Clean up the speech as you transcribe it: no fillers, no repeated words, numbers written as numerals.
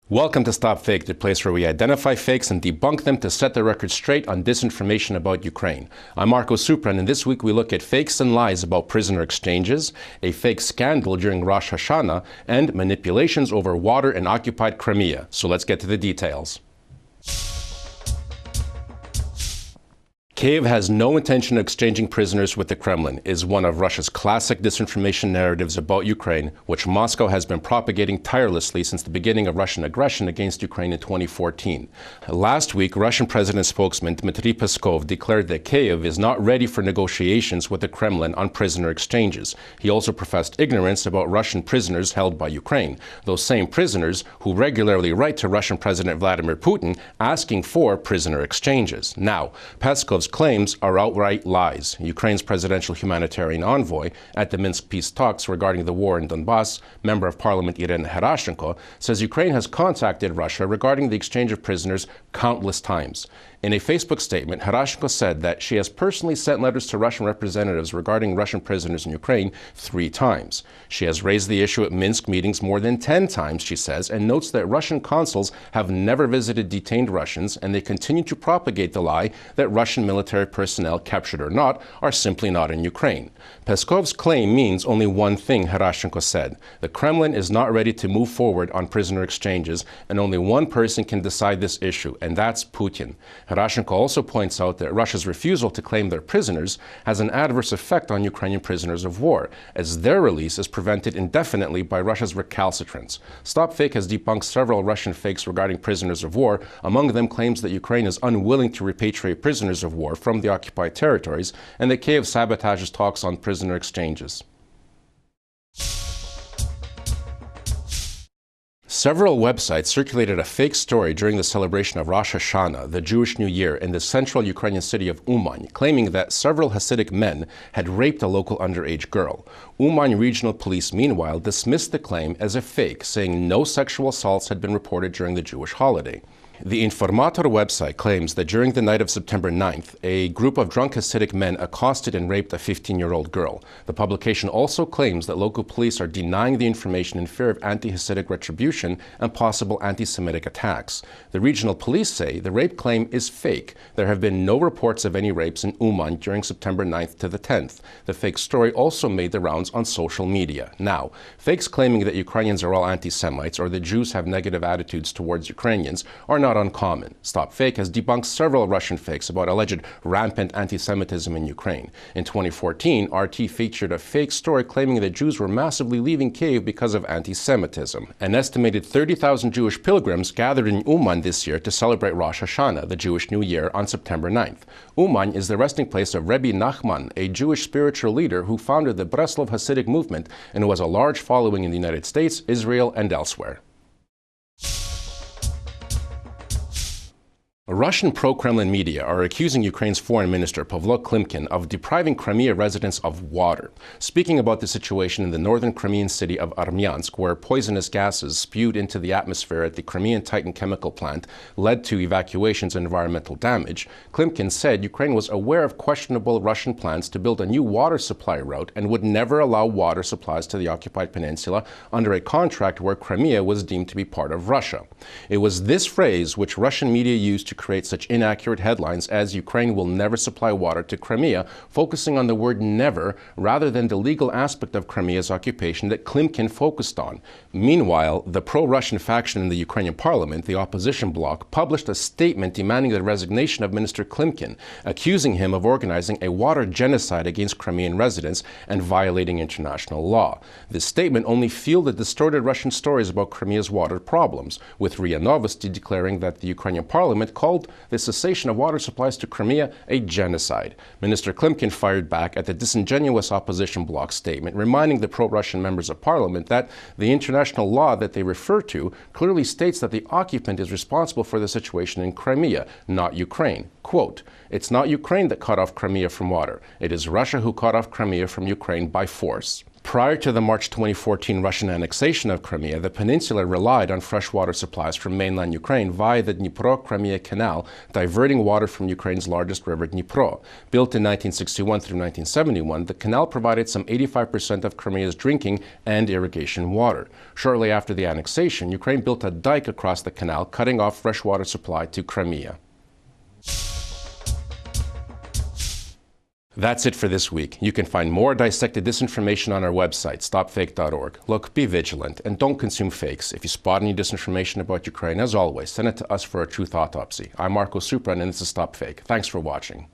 Welcome to StopFake, the place where we identify fakes and debunk them to set the record straight on disinformation about Ukraine. I'm Marko Suprun, and this week we look at fakes and lies about prisoner exchanges, a fake scandal during Rosh Hashanah, and manipulations over water in occupied Crimea. So let's get to the details. Kyiv has no intention of exchanging prisoners with the Kremlin is one of Russia's classic disinformation narratives about Ukraine, which Moscow has been propagating tirelessly since the beginning of Russian aggression against Ukraine in 2014. Last week, Russian President spokesman Dmitry Peskov declared that Kyiv is not ready for negotiations with the Kremlin on prisoner exchanges. He also professed ignorance about Russian prisoners held by Ukraine, those same prisoners who regularly write to Russian President Vladimir Putin asking for prisoner exchanges. Now, Peskov's claims are outright lies. Ukraine's presidential humanitarian envoy at the Minsk peace talks regarding the war in Donbass, Member of Parliament Irina Herashchenko, says Ukraine has contacted Russia regarding the exchange of prisoners countless times. In a Facebook statement, Herashchenko said that she has personally sent letters to Russian representatives regarding Russian prisoners in Ukraine 3 times. She has raised the issue at Minsk meetings more than 10 times, she says, and notes that Russian consuls have never visited detained Russians, and they continue to propagate the lie that Russian military personnel, captured or not, are simply not in Ukraine. Peskov's claim means only one thing, Herashchenko said. The Kremlin is not ready to move forward on prisoner exchanges, and only one person can decide this issue, and that's Putin. Herashchenko also points out that Russia's refusal to claim their prisoners has an adverse effect on Ukrainian prisoners of war, as their release is prevented indefinitely by Russia's recalcitrance. StopFake has debunked several Russian fakes regarding prisoners of war. Among them, claims that Ukraine is unwilling to repatriate prisoners of war from the occupied territories, and that Kyiv sabotages talks on prisoner exchanges. Several websites circulated a fake story during the celebration of Rosh Hashanah, the Jewish New Year, in the central Ukrainian city of Uman, claiming that several Hasidic men had raped a local underage girl. Uman Regional Police, meanwhile, dismissed the claim as a fake, saying no sexual assaults had been reported during the Jewish holiday. The Informator website claims that during the night of September 9th, a group of drunk Hasidic men accosted and raped a 15-year-old girl. The publication also claims that local police are denying the information in fear of anti-Hasidic retribution and possible anti-Semitic attacks. The regional police say the rape claim is fake. There have been no reports of any rapes in Uman during September 9th to the 10th. The fake story also made the rounds on social media. Now, fakes claiming that Ukrainians are all anti-Semites or that Jews have negative attitudes towards Ukrainians are not uncommon. StopFake has debunked several Russian fakes about alleged rampant anti-Semitism in Ukraine. In 2014, RT featured a fake story claiming that Jews were massively leaving Kyiv because of anti-Semitism. An estimated 30,000 Jewish pilgrims gathered in Uman this year to celebrate Rosh Hashanah, the Jewish New Year, on September 9th. Uman is the resting place of Rebbe Nachman, a Jewish spiritual leader who founded the Breslov Hasidic movement and who has a large following in the United States, Israel, and elsewhere. Russian pro-Kremlin media are accusing Ukraine's foreign minister Pavlo Klimkin of depriving Crimea residents of water. Speaking about the situation in the northern Crimean city of Armyansk, where poisonous gases spewed into the atmosphere at the Crimean Titan chemical plant led to evacuations and environmental damage, Klimkin said Ukraine was aware of questionable Russian plans to build a new water supply route and would never allow water supplies to the occupied peninsula under a contract where Crimea was deemed to be part of Russia. It was this phrase which Russian media used to create such inaccurate headlines as Ukraine will never supply water to Crimea, focusing on the word never rather than the legal aspect of Crimea's occupation that Klimkin focused on. Meanwhile, the pro-Russian faction in the Ukrainian parliament, the opposition bloc, published a statement demanding the resignation of Minister Klimkin, accusing him of organizing a water genocide against Crimean residents and violating international law. This statement only fueled the distorted Russian stories about Crimea's water problems, with RIA Novosti declaring that the Ukrainian parliament called the cessation of water supplies to Crimea a genocide. Minister Klimkin fired back at the disingenuous opposition bloc statement, reminding the pro-Russian members of parliament that the international law that they refer to clearly states that the occupant is responsible for the situation in Crimea, not Ukraine. Quote, "It's not Ukraine that cut off Crimea from water. It is Russia who cut off Crimea from Ukraine by force." Prior to the March 2014 Russian annexation of Crimea, the peninsula relied on freshwater supplies from mainland Ukraine via the Dnipro-Crimea Canal, diverting water from Ukraine's largest river, Dnipro. Built in 1961 through 1971, the canal provided some 85% of Crimea's drinking and irrigation water. Shortly after the annexation, Ukraine built a dike across the canal, cutting off freshwater supply to Crimea. That's it for this week. You can find more dissected disinformation on our website, StopFake.org. Look, be vigilant, and don't consume fakes. If you spot any disinformation about Ukraine, as always, send it to us for a truth autopsy. I'm Marko Suprun, and this is StopFake. Thanks for watching.